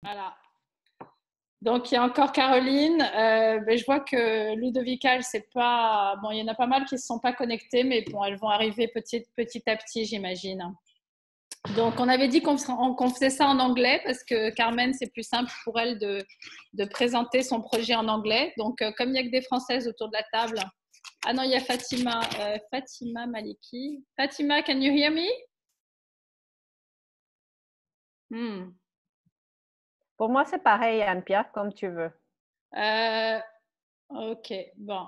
Voilà. Donc, il y a encore Caroline. Je vois que Ludovica, elle sait pas. Bon, il y en a pas mal qui ne se sont pas connectés, mais bon, elles vont arriver petit à petit, j'imagine. Donc, on avait dit qu'on faisait ça en anglais parce que Carmen, c'est plus simple pour elle de présenter son projet en anglais. Donc, comme il n'y a que des Françaises autour de la table. Ah non, il y a Fatima, Fatima Maliki. Fatima, can you hear me? Pour moi, c'est pareil, Anne-Pierre, comme tu veux. Ok, bon.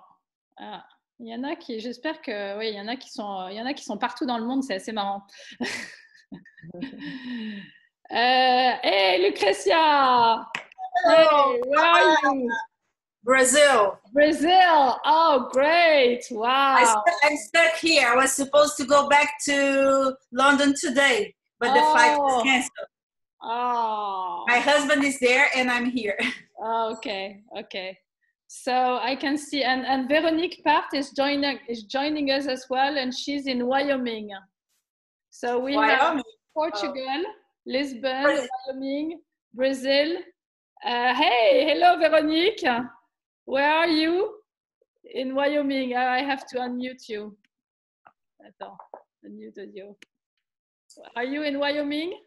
Ah, il y en a qui, j'espère que, oui, il y en a qui sont partout dans le monde, c'est assez marrant. Hey, Lucrecia! Hello. Hey, where are you? Brazil. Brazil. Oh, great! Wow. I'm stuck here. I was supposed to go back to London today, but the flight was canceled. Oh. My husband is there, and I'm here. Oh, okay. Okay. So I can see, and Veronique Part is joining us as well, and she's in Wyoming. So we have Portugal, Lisbon, Wyoming, Brazil. Hey, hello, Veronique. Where are you? In Wyoming. I have to unmute you. Attends, unmute you. Are you in Wyoming?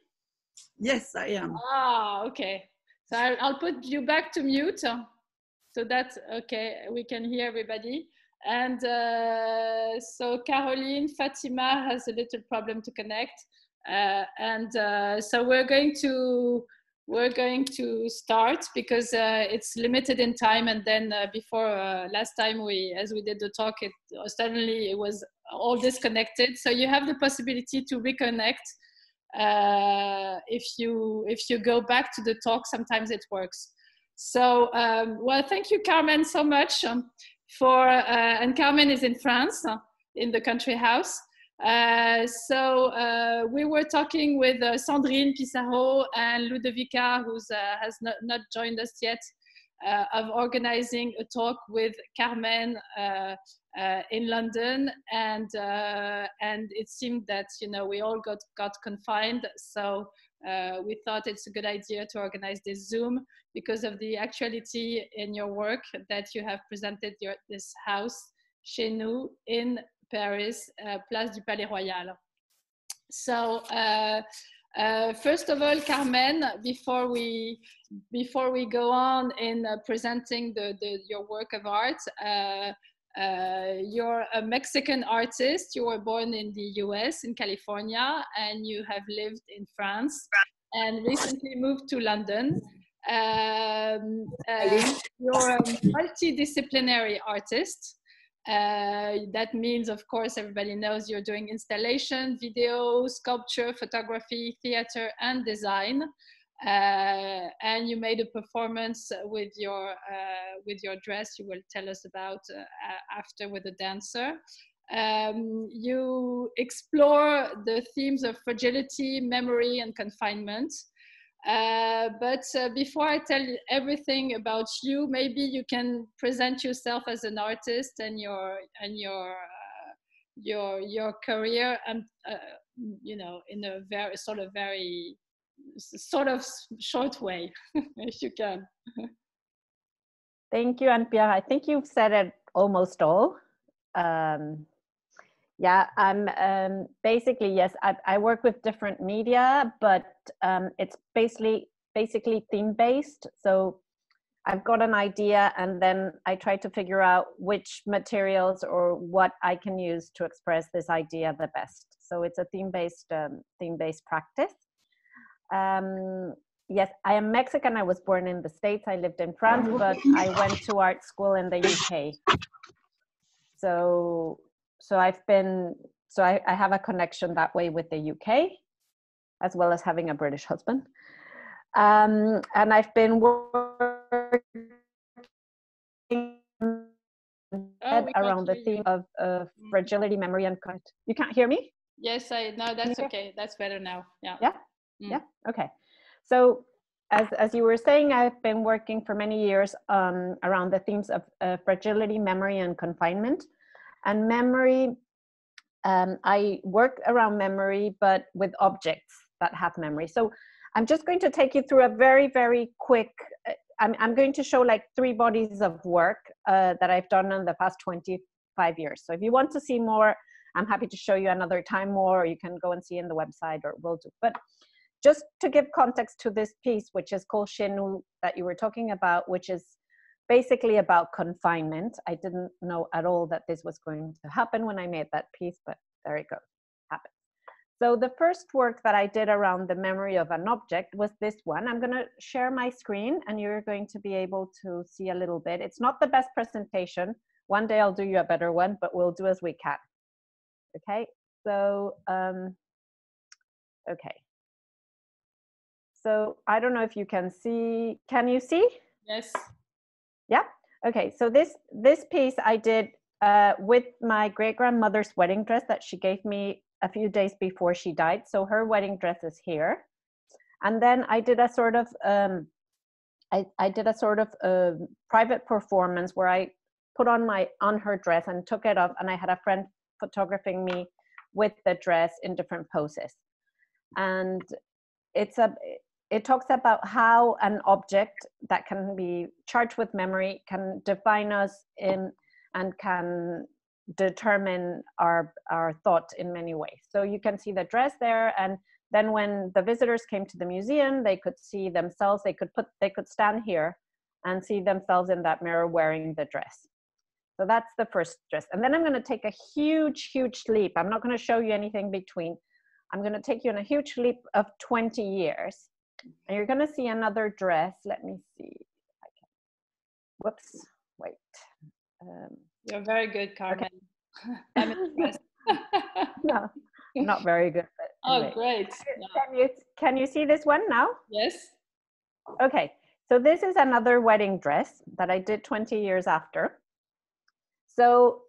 Yes, I am. Ah, okay. So I'll put you back to mute so that, okay, we can hear everybody. And so Caroline, Fatima has a little problem to connect. So we're going to start because it's limited in time. And then before last time as we did the talk, suddenly it was all disconnected. So you have the possibility to reconnect. If you go back to the talk, sometimes it works. So, well, thank you, Carmen, so much and Carmen is in France, in the country house. So we were talking with Sandrine Pissarro and Ludovica, who has not joined us yet, of organizing a talk with Carmen in London, and it seemed that we all got confined, so we thought it's a good idea to organize this Zoom because of the actuality in your work that you have presented this house chez nous in Paris, Place du Palais Royal. So first of all, Carmen, before we go on in presenting your work of art, you're a Mexican artist. You were born in the US, in California, and you have lived in France and recently moved to London. You're a multidisciplinary artist. That means, of course, everybody knows you're doing installation, video, sculpture, photography, theater, and design. And you made a performance with your dress. You will tell us about after with a dancer. You explore the themes of fragility, memory, and confinement. But before I tell you everything about you, maybe you can present yourself as an artist and your career, and in a very short way, if you can. Thank you, Anne-Pierre. I think you've said it almost all. Yeah, I'm basically, yes, I work with different media, but it's basically theme-based. So I've got an idea and then I try to figure out which materials or what I can use to express this idea the best. So it's a theme-based practice. Yes, I am Mexican. I was born in the States. I lived in France, but I went to art school in the UK. So I have a connection that way with the UK, as well as having a British husband. And I've been working around the theme of fragility, memory, and content. You can't hear me? Yes, no, that's okay. That's better now. Yeah. Yeah. Yeah. Okay. So as you were saying, I've been working for many years around the themes of fragility, memory, and confinement. And memory, I work around memory, but with objects that have memory. So I'm just going to take you through a very, very quick, I'm going to show like 3 bodies of work that I've done in the past 25 years. So if you want to see more, I'm happy to show you another time more, or you can go and see in the website, or will do. But just to give context to this piece, which is called Chez Nous, that you were talking about, which is basically about confinement. I didn't know at all that this was going to happen when I made that piece, but there it goes, happened. So the first work that I did around the memory of an object was this one. I'm going to share my screen and you're going to be able to see a little bit. It's not the best presentation. One day I'll do you a better one, but we'll do as we can. Okay, so, okay. So I don't know if you can see, can you see? Yes. Yeah, okay, so this piece I did with my great-grandmother's wedding dress that she gave me a few days before she died. So her wedding dress is here. And then I did a sort of, I did a sort of private performance where I put on her dress and took it off, and I had a friend photographing me with the dress in different poses. And it talks about how an object that can be charged with memory can define us and can determine our thought in many ways. So you can see the dress there, and then when the visitors came to the museum, they could see themselves, they could stand here and see themselves in that mirror wearing the dress. So that's the first dress. And then I'm going to take a huge, huge leap. I'm not going to show you anything between. I'm going to take you on a huge leap of 20 years. And you're going to see another dress. Let me see. Whoops, wait. You're very good, Carmen. Okay. I'm impressed. No, not very good. But anyway. Oh, great. Can you see this one now? Yes. Okay, so this is another wedding dress that I did 20 years after. So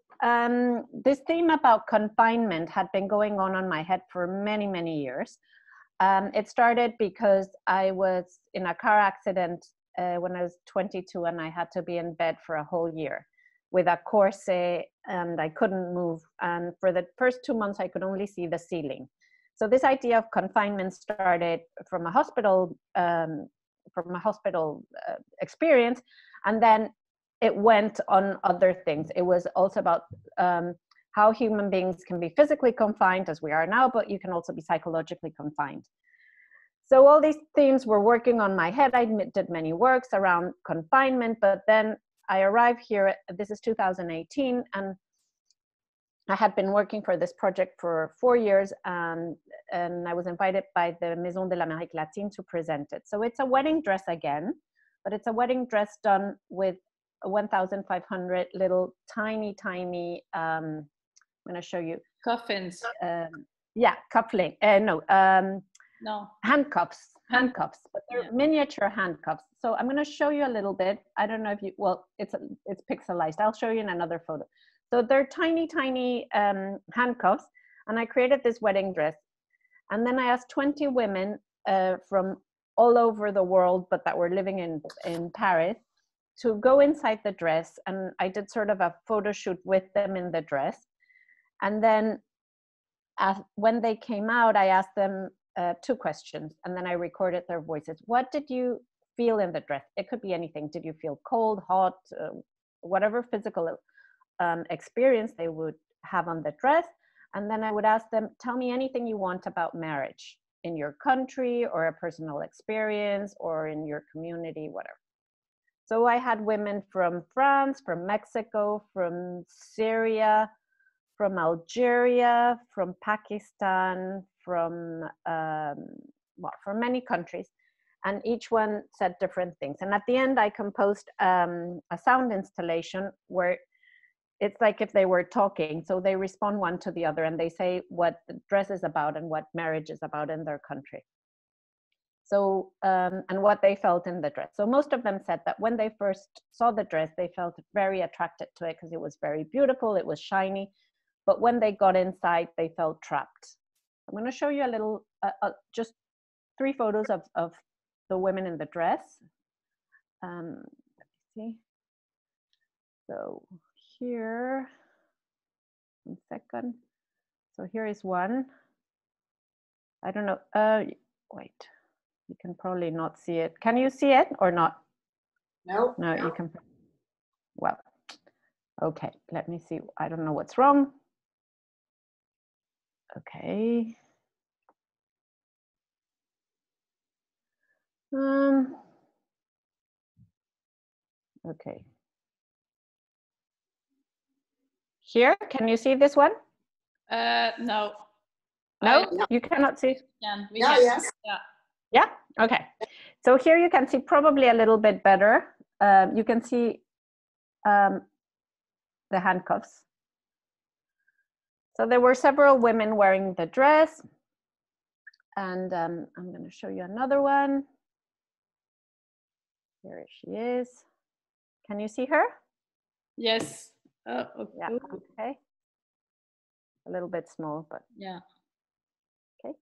this theme about confinement had been going on my head for many, many years. It started because I was in a car accident when I was 22, and I had to be in bed for a whole year with a corset, and I couldn't move. And for the first 2 months, I could only see the ceiling. So this idea of confinement started from a hospital experience, and then it went on other things. It was also about how human beings can be physically confined as we are now, but you can also be psychologically confined. So all these themes were working on my head. I did many works around confinement, but then I arrived here, this is 2018, and I had been working for this project for 4 years, and I was invited by the Maison de l'Amérique Latine to present it. So it's a wedding dress again, but it's a wedding dress done with 1,500 little tiny, I'm going to show you. Coffins. Yeah, cuffling. No. Handcuffs, but they're miniature handcuffs. So I'm going to show you a little bit. I don't know if you, well, it's pixelized. I'll show you in another photo. So they're tiny handcuffs, and I created this wedding dress. And then I asked 20 women from all over the world, but that were living in Paris, to go inside the dress. And I did sort of a photo shoot with them in the dress. And then when they came out, I asked them 2 questions, and then I recorded their voices. What did you feel in the dress? It could be anything. Did you feel cold, hot, whatever physical experience they would have on the dress? And then I would ask them, tell me anything you want about marriage in your country, or a personal experience, or in your community, whatever. So I had women from France, from Mexico, from Syria, from Algeria, from Pakistan, from many countries, and each one said different things. And at the end, I composed a sound installation where it's like if they were talking. So they respond one to the other, and they say what the dress is about and what marriage is about in their country. So, and what they felt in the dress. So most of them said that when they first saw the dress, they felt very attracted to it because it was very beautiful, it was shiny. But when they got inside, they felt trapped. I'm going to show you a little, just 3 photos of the women in the dress. Let me see. So here, 1 second. So here is one. I don't know. Wait. You can probably not see it. Can you see it or not? No. No, you can. Well, okay, let me see. I don't know what's wrong. Okay. Okay. Here, can you see this one? No. No, you cannot see. Yeah, Yeah, yes. Yeah. Yeah, okay. So here you can see probably a little bit better. You can see the handcuffs. So there were several women wearing the dress. And I'm going to show you another one. Here she is. Can you see her? Yes. Okay. Yeah, okay. A little bit small, but yeah. Okay.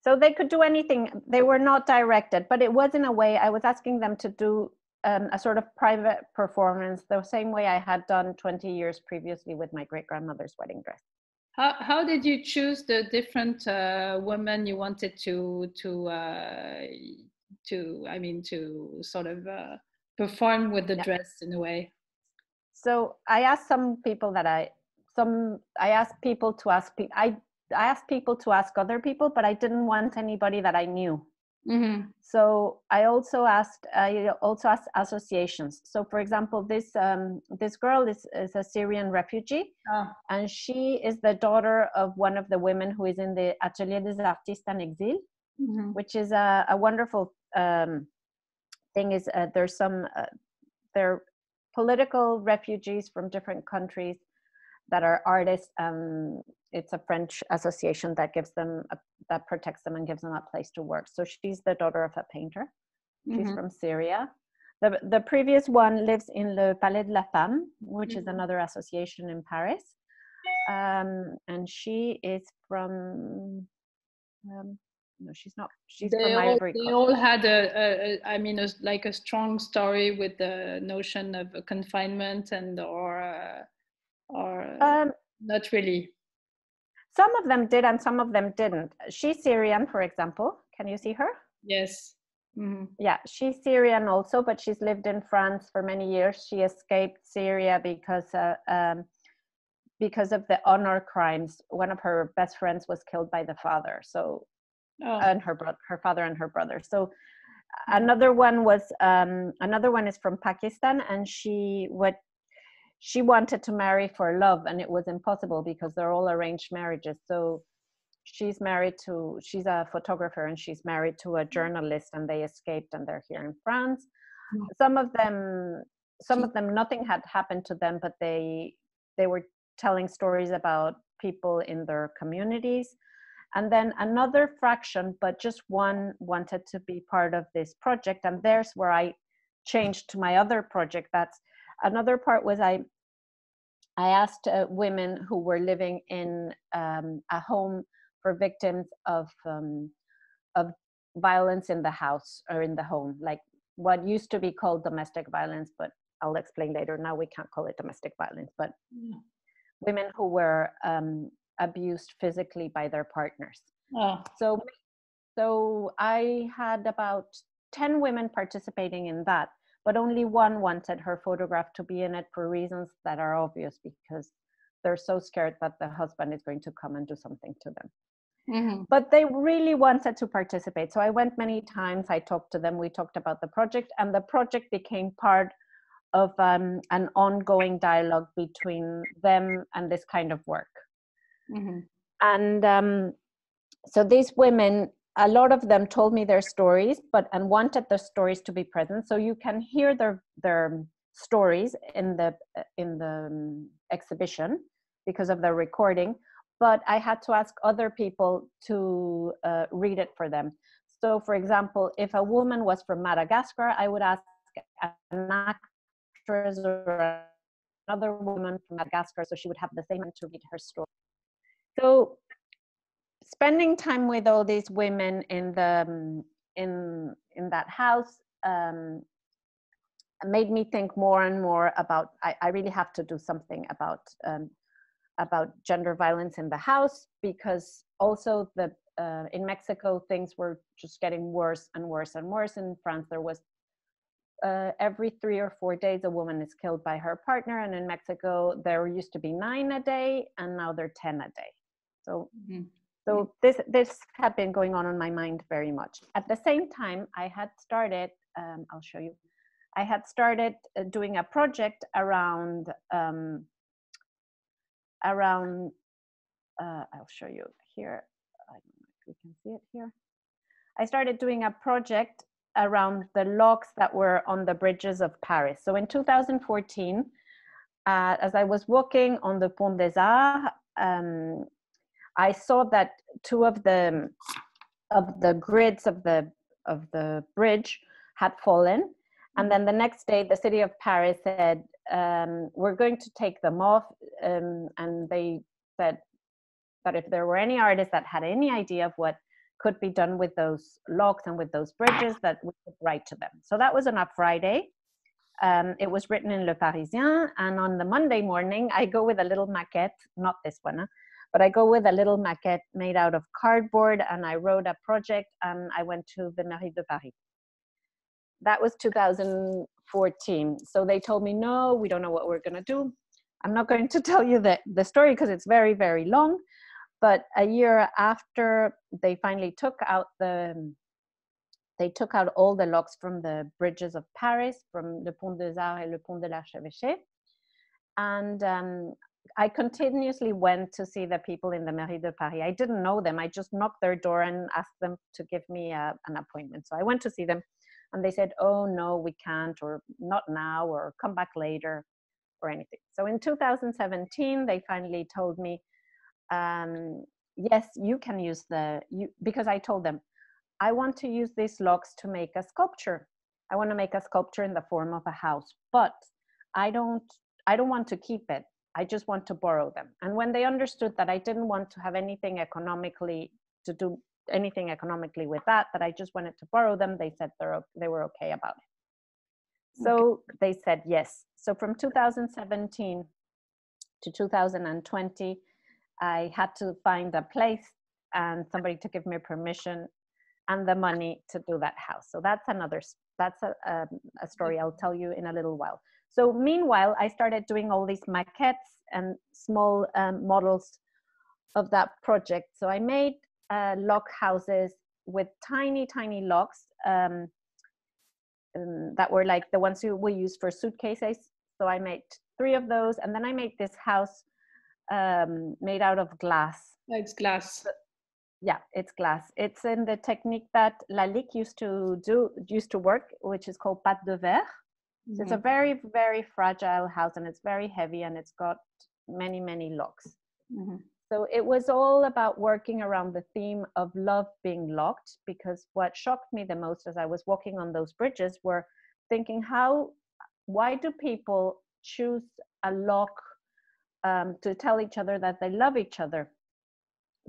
So they could do anything. They were not directed, but it was in a way, I was asking them to do a sort of private performance, the same way I had done 20 years previously with my great-grandmother's wedding dress. How did you choose the different women you wanted to sort of perform with the dress in a way? So I asked some people that I asked people to ask I asked people to ask other people, but I didn't want anybody that I knew. Mm-hmm. So I also asked associations. So for example, this girl is a Syrian refugee, and she is the daughter of one of the women who is in the Atelier des Artistes en Exil, mm-hmm. which is a wonderful thing. Is there's some they're political refugees from different countries that are artists. It's a French association that gives them that protects them and gives them a place to work. So she's the daughter of a painter. She's mm-hmm. from Syria. The previous one lives in Le Palais de la Femme, which mm-hmm. is another association in Paris. And she is from no, she's not. She's from Ivory Coast. They all had a strong story with the notion of confinement and or not really. Some of them did and some of them didn't. She's Syrian, for example. Can you see her? Yes. Mm-hmm. Yeah, she's Syrian also, but she's lived in France for many years. She escaped Syria because of the honor crimes. One of her best friends was killed by the father. So, and her father and her brother. So, another one is from Pakistan, and she wanted to marry for love, and it was impossible because they're all arranged marriages. So she's a photographer, and she's married to a journalist, and they escaped, and they're here in France. Some of them nothing had happened to them, but they were telling stories about people in their communities. And then another fraction, but just one, wanted to be part of this project, and there's where I changed to my other project. That's another part. Was I asked women who were living in a home for victims of violence in the house or in the home, like what used to be called domestic violence, but I'll explain later. Now we can't call it domestic violence, but women who were abused physically by their partners. So I had about 10 women participating in that, but only one wanted her photograph to be in it for reasons that are obvious, because they're so scared that the husband is going to come and do something to them. Mm-hmm. But they really wanted to participate. So I went many times, I talked to them, we talked about the project, and the project became part of an ongoing dialogue between them and this kind of work. Mm-hmm. And so these women, a lot of them told me their stories, and wanted the stories to be present. So you can hear their stories in the exhibition because of the recording. But I had to ask other people to read it for them. So, for example, if a woman was from Madagascar, I would ask an actress or another woman from Madagascar, so she would have the same time to read her story. So, spending time with all these women in that house made me think more and more about. I really have to do something about gender violence in the house, because also in Mexico, things were just getting worse and worse and worse. In France, there was every 3 or 4 days, a woman is killed by her partner. And in Mexico, there used to be 9 a day, and now they're 10 a day. So, so this had been going on my mind very much. At the same time, I had started, I'll show you, I had started doing a project around, I'll show you here. I don't know if you can see it here. I started doing a project around the locks that were on the bridges of Paris. So in 2014, as I was walking on the Pont des Arts, I saw that 2 of the grids of the bridge had fallen. And then the next day, the city of Paris said, we're going to take them off. And they said that if there were any artists that had any idea of what could be done with those locks and with those bridges, that we could write to them. So that was on a Friday. It was written in Le Parisien. And on the Monday morning, I go with a little maquette, not this one, but I go with a little maquette made out of cardboard, and I wrote a project, and I went to the Mairie de Paris. That was 2014. So they told me, no, we don't know what we're going to do. I'm not going to tell you the story because it's very, very long. But a year after, they finally took out all the locks from the bridges of Paris, from Le Pont des Arts and Le Pont de l'Archevêché. And I continuously went to see the people in the Mairie de Paris. I didn't know them. I just knocked their door and asked them to give me an appointment. So I went to see them, and they said, oh, no, we can't, or not now, or come back later, or anything. So in 2017, they finally told me, yes, you can use because I told them, I want to use these locks to make a sculpture. I want to make a sculpture in the form of a house, but I don't want to keep it. I just want to borrow them. And when they understood that I didn't want to have anything economically, to do anything economically with that I just wanted to borrow them, they said they were okay about it. So they said yes. So from 2017 to 2020, I had to find a place and somebody to give me permission and the money to do that house. So that's a story I'll tell you in a little while. So meanwhile, I started doing all these maquettes and small models of that project. So I made lock houses with tiny, tiny locks that were like the ones we use for suitcases. So I made 3 of those, and then I made this house made out of glass. It's glass. Yeah, it's glass. It's in the technique that Lalique used to work, which is called pâte de verre. So it's a very, very fragile house, and it's very heavy, and it's got many, many locks. So it was all about working around the theme of love being locked, because what shocked me the most as I was walking on those bridges were thinking, why do people choose a lock to tell each other that they love each other?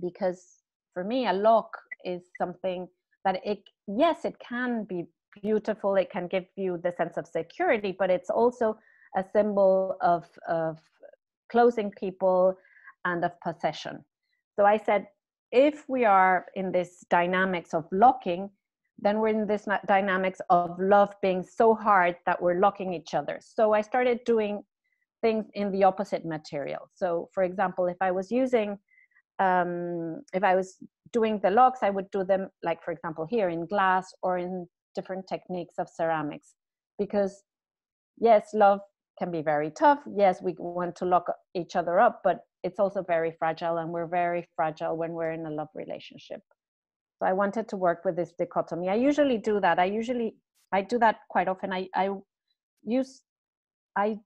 Because for me, a lock is something that yes, it can be beautiful. It can give you the sense of security, but it's also a symbol of closing people and of possession. So I said, if we are in this dynamics of locking, then we're in this dynamics of love being so hard that we're locking each other. So I started doing things in the opposite material. So for example, if I was doing the locks, I would do them, like for example here, in glass or in different techniques of ceramics. Because yes, love can be very tough. Yes, we want to lock each other up, but it's also very fragile, and we're very fragile when we're in a love relationship. So I wanted to work with this dichotomy. I usually do that. I do that quite often. I use a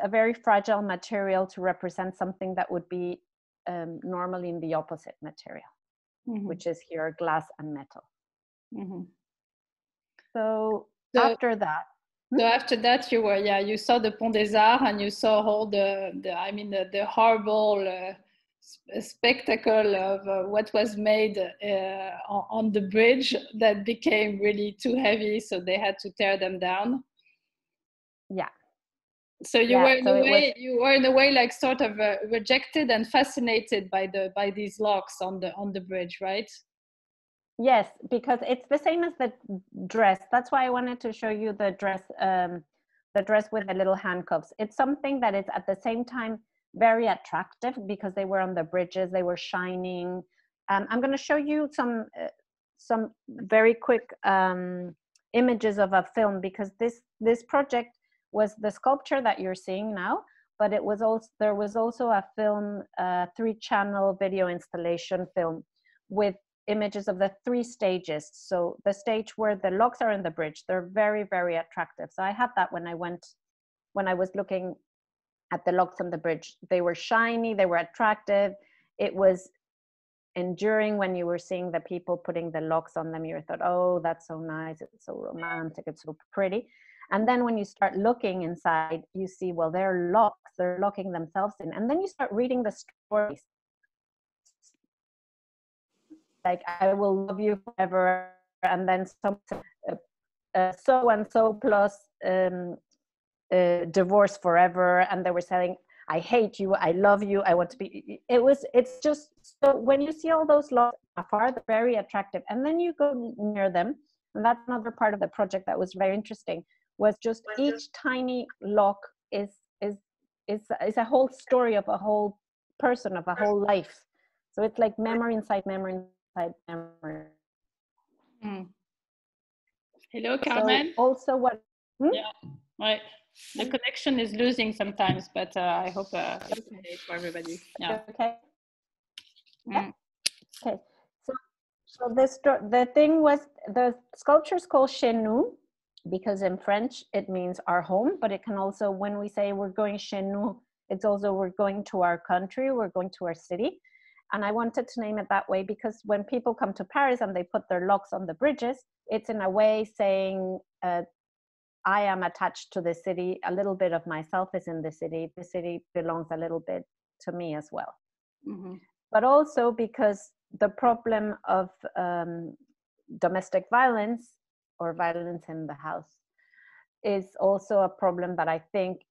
very fragile material to represent something that would be normally in the opposite material, which is here glass and metal. So after that, so after that, you saw the Pont des Arts, and you saw all the horrible spectacle of what was made on the bridge that became really too heavy, so they had to tear them down. So you Yeah, were in so a it was, way, you were in a way like sort of rejected and fascinated by these locks on the bridge, right? yes, because it's the same as the dress. That's why I wanted to show you the dress with the little handcuffs. It's something that is at the same time very attractive because they were on the bridges, they were shining. I'm going to show you some very quick images of a film, because this project was the sculpture that you're seeing now, but it was also, there was also a film, 3-channel video installation film with images of the 3 stages. So the stage where the locks are in the bridge, they're very, very attractive. So I had that when I was looking at the locks on the bridge. They were shiny, they were attractive. It was enduring when you were seeing the people putting the locks on them. You thought, oh, that's so nice, it's so romantic, it's so pretty. And then when you start looking inside, you see, well, they're locks, they're locking themselves in. And then you start reading the stories. Like, I will love you forever, and then some so and so plus divorce forever, and they were saying, I hate you, I love you, I want to be. It's just, so when you see all those locks afar, they're very attractive, and then you go near them, and that's another part of the project that was very interesting, was just each tiny lock is a whole story of a whole person, of a whole life. So it's like memory inside memory inside memory. Mm. Hello, Carmen. So also what? Yeah, right. The connection is losing sometimes, but I hope it's okay for everybody. Yeah. Okay. Mm. Okay. So the thing was, the sculpture is called chez nous because in French it means our home, but it can also, when we say we're going chez nous, it's also we're going to our country, we're going to our city. And I wanted to name it that way because when people come to Paris and they put their locks on the bridges, it's in a way saying, I am attached to the city. A little bit of myself is in the city. The city belongs a little bit to me as well. Mm-hmm. But also because the problem of domestic violence or violence in the house is also a problem that I think,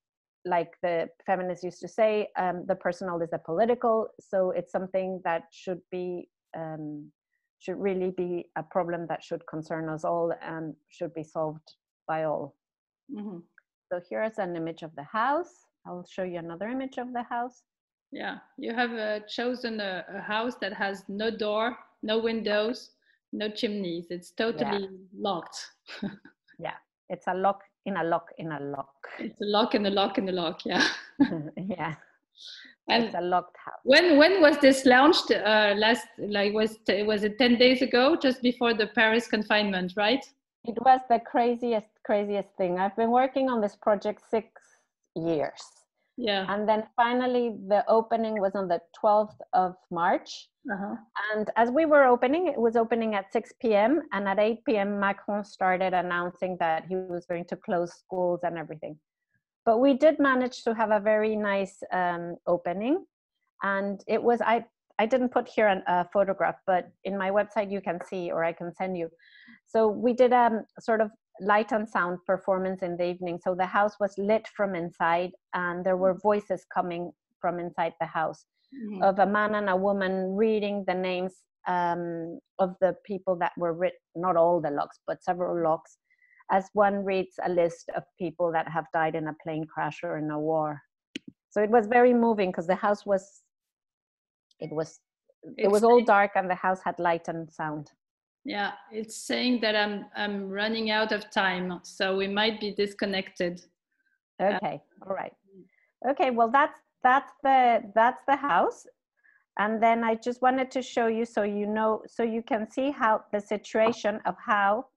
like the feminists used to say, the personal is the political. So it's something that should really be a problem that should concern us all and should be solved by all. Mm-hmm. So here's an image of the house. I'll show you another image of the house. Yeah, you have chosen a house that has no door, no windows, no chimneys. It's totally locked. Yeah, it's a lock in a lock in a lock. It's a lock and a lock and a lock. Yeah. Yeah. And it's a locked house. When was this launched? Last, like, was it 10 days ago, just before the Paris confinement, right? It was the craziest thing. I've been working on this project 6 years. Yeah. And then finally the opening was on the 12th of March. Uh-huh. And as we were opening, it was opening at 6 p.m. And at 8 p.m. Macron started announcing that he was going to close schools and everything. But we did manage to have a very nice opening. And it was, I didn't put here a photograph, but in my website you can see, or I can send you. So we did a sort of light and sound performance in the evening. So the house was lit from inside, and there were voices coming from inside the house, mm-hmm. of a man and a woman reading the names of the people that were written, not all the locks, but several locks, as one reads a list of people that have died in a plane crash or in a war. So it was very moving because the house was, it was all dark and the house had light and sound. Yeah, it's saying that I'm running out of time, so we might be disconnected. Okay, all right. Okay, well that's the house, and then I just wanted to show you so you know, so you can see how the situation of how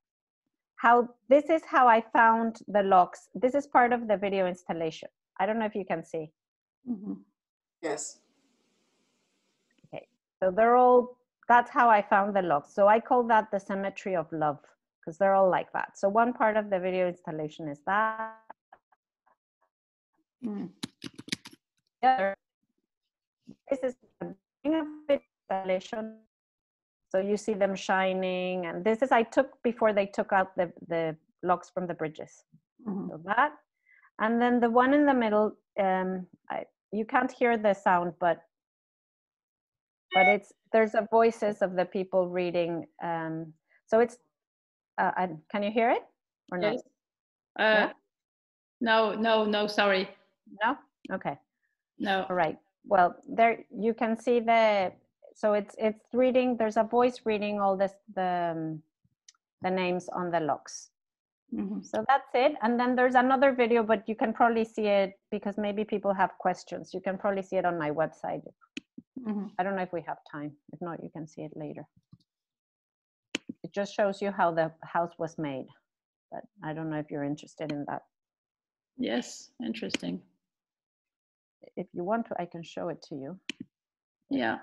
this is how I found the locks. This is part of the video installation. I don't know if you can see. Mm-hmm. Yes. Okay, so they're all. That's how I found the locks. So I call that the symmetry of love because they're all like that. So one part of the video installation is that. Mm. This is the installation. So you see them shining, and this is I took before they took out the locks from the bridges. Mm-hmm. So that, And then the one in the middle, you can't hear the sound, but there's the voices of the people reading. So it's, can you hear it or not? Yes. Yeah? No, sorry. No? Okay. No. All right. Well, there you can see so it's reading, there's a voice reading all this, the names on the locks. Mm-hmm. So that's it. And then there's another video, but you can probably see it because maybe people have questions. You can probably see it on my website. Mm-hmm. I don't know if we have time. If not, you can see it later. It just shows you how the house was made, but I don't know if you're interested in that. Yes, interesting. If you want to, I can show it to you. Yeah,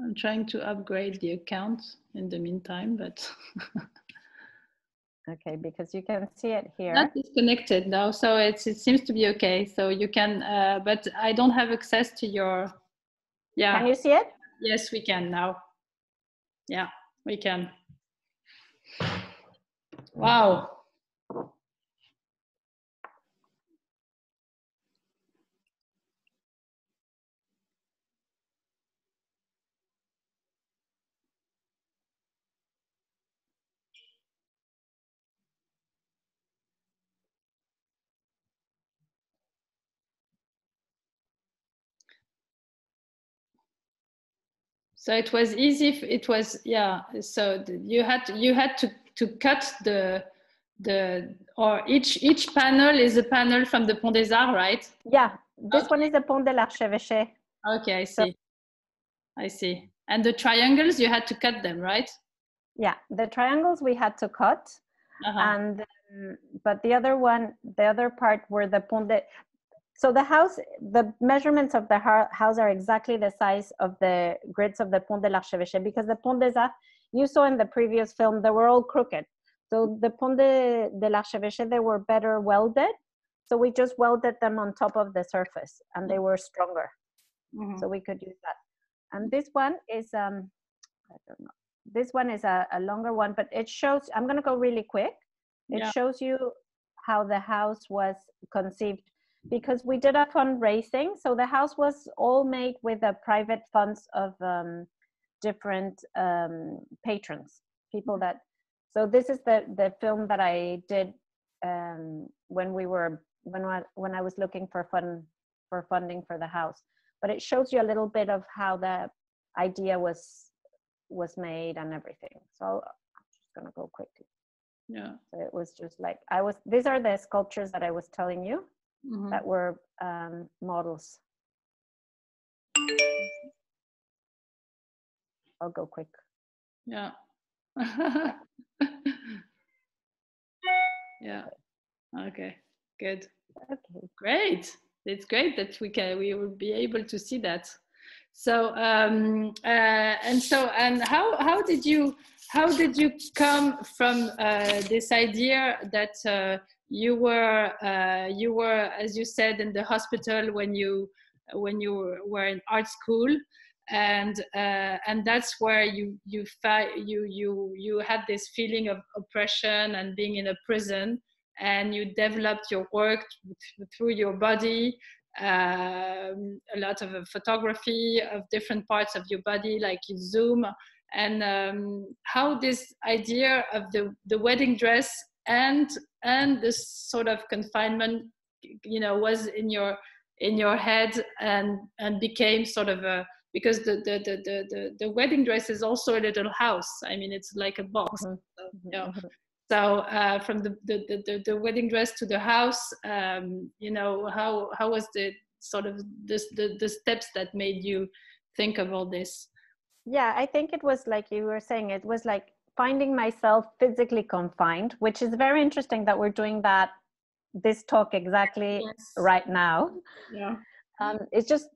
I'm trying to upgrade the account in the meantime, but okay, because you can see it here. Not disconnected now, so it seems to be okay. So you can, but I don't have access to your. Yeah. Can you see it? Yes, we can now. Yeah, we can. Wow. So it was easy. It was, yeah. So you had to cut or each panel is a panel from the Pont des Arts, right? Yeah, this one is the Pont de l'Archevêché. Okay, I see. I see. And the triangles, you had to cut them, right? Yeah, the triangles we had to cut, and but the other part were the Pont de. So the house, the measurements of the house are exactly the size of the grids of the Pont de l'Archevêché, because the Pont des Arts, you saw in the previous film, they were all crooked. So the Pont de l'Archevêché, they were better welded. So we just welded them on top of the surface, and they were stronger. Mm-hmm. So we could use that. And this one is, I don't know. This one is a longer one, but it shows, I'm going to go really quick. It shows you how the house was conceived, because we did a fundraising. So the house was all made with the private funds of different patrons, people that, so this is the film that I did when I was looking for funding for the house. But it shows you a little bit of how the idea was made and everything. So I'm just gonna go quickly. Yeah. So it was just like, these are the sculptures that I was telling you, mm-hmm. that were models. I'll go quick. Yeah. Yeah. Okay. Good. Okay. Great. It's great that we will be able to see that. So and how did you come from this idea that you were as you said in the hospital when you were in art school, and that's where you had this feeling of oppression and being in a prison, and you developed your work through your body, a lot of photography of different parts of your body, like you zoom, and how this idea of the wedding dress and this sort of confinement, was in your head and became sort of a, because the wedding dress is also a little house. I mean, it's like a box. Mm-hmm. So from the wedding dress to the house, how was the sort of the steps that made you think of all this? Yeah, I think it was like you were saying, it was like finding myself physically confined, which is very interesting that we're doing this talk exactly right now. Yeah. It's just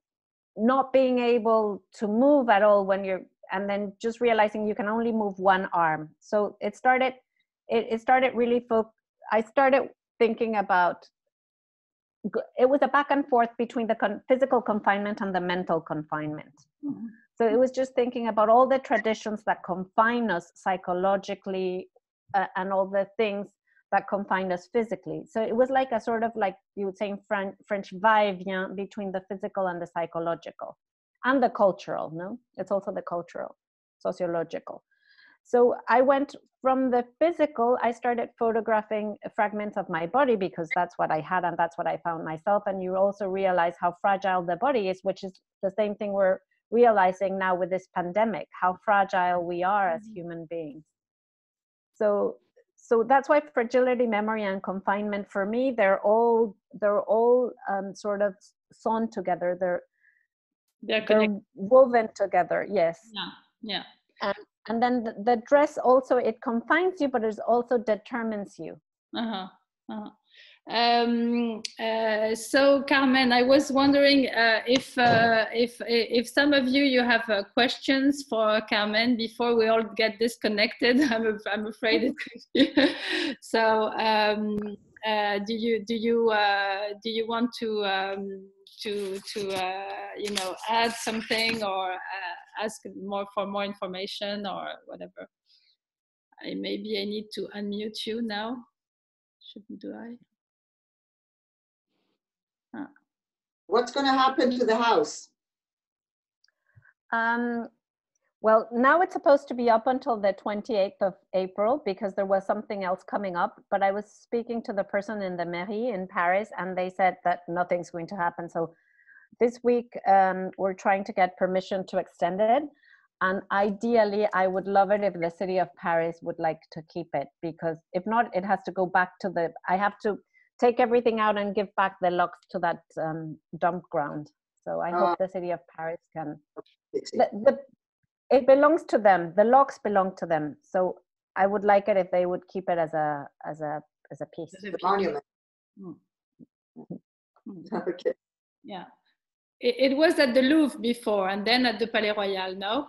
not being able to move at all and then just realizing you can only move one arm. So it started really, I started thinking about, it was a back and forth between the physical confinement and the mental confinement. Mm-hmm. So it was just thinking about all the traditions that confine us psychologically, and all the things that confined us physically. So it was like a sort of like you would say in French va-et-vient between the physical and the psychological and the cultural, no? It's also the cultural, sociological. So I went from the physical, I started photographing fragments of my body because that's what I had and that's what I found myself. And you also realize how fragile the body is, which is the same thing we're realizing now with this pandemic, how fragile we are as human beings. So that's why fragility, memory, and confinement for me, they're all sort of sewn together. They're woven together. Yes. Yeah. And then the dress also, it confines you, but it also determines you. So Carmen, I was wondering if some of you have questions for Carmen before we all get disconnected. I'm afraid it. So do you want to add something or ask for more information or whatever? Maybe I need to unmute you now. Do I? What's going to happen to the house? Well, now it's supposed to be up until the 28th of April because there was something else coming up. But I was speaking to the person in the mairie in Paris and they said that nothing's going to happen. So this week we're trying to get permission to extend it. And ideally, I would love it if the city of Paris would like to keep it, because if not, it has to go back to I have to take everything out and give back the locks to that dump ground. So I hope the city of Paris can. It belongs to them. The locks belong to them. So I would like it if they would keep it as a piece. As a monument. Okay. Yeah. It was at the Louvre before and then at the Palais Royal, no?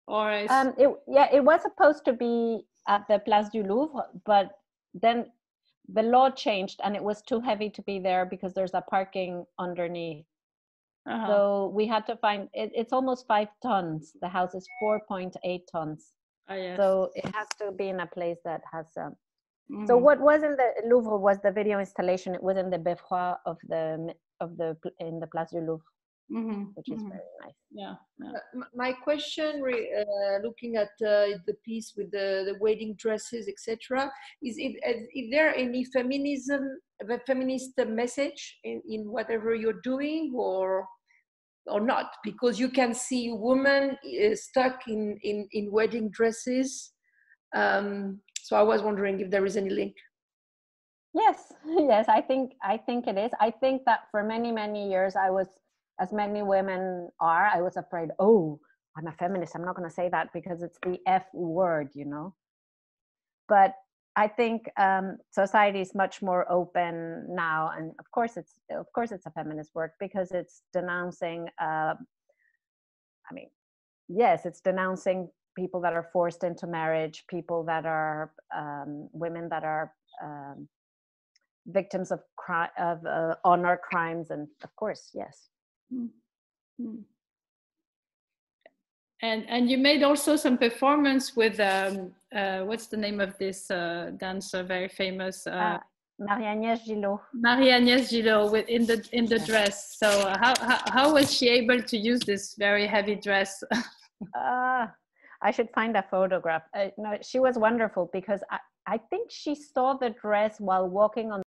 Or it was supposed to be at the Place du Louvre, but then the law changed and it was too heavy to be there because there's a parking underneath. So we had to find it's almost 5 tons. The house is 4.8 tons. Yes. So it has to be in a place that has So what was in the Louvre was the video installation. It was in the beffroi in the Place du Louvre. Which is very nice. Yeah. My question, looking at the piece with the wedding dresses, etc., is there any feminist message in whatever you're doing, or not? Because you can see women stuck in wedding dresses. So I was wondering if there is any link. Yes, I think it is. I think that for many years I was, as many women are, I was afraid, oh, I'm a feminist. I'm not going to say that because it's the F word, But I think society is much more open now, and of course it's a feminist work because it's denouncing. It's denouncing people that are forced into marriage, people that are women that are victims of honor crimes, and of course, yes. And you made also some performance with what's the name of this dancer, very famous? Marie-Agnès Gillot. Marie-Agnès Gillot in the dress. So how was she able to use this very heavy dress? I should find a photograph. No, she was wonderful because I think she saw the dress while walking on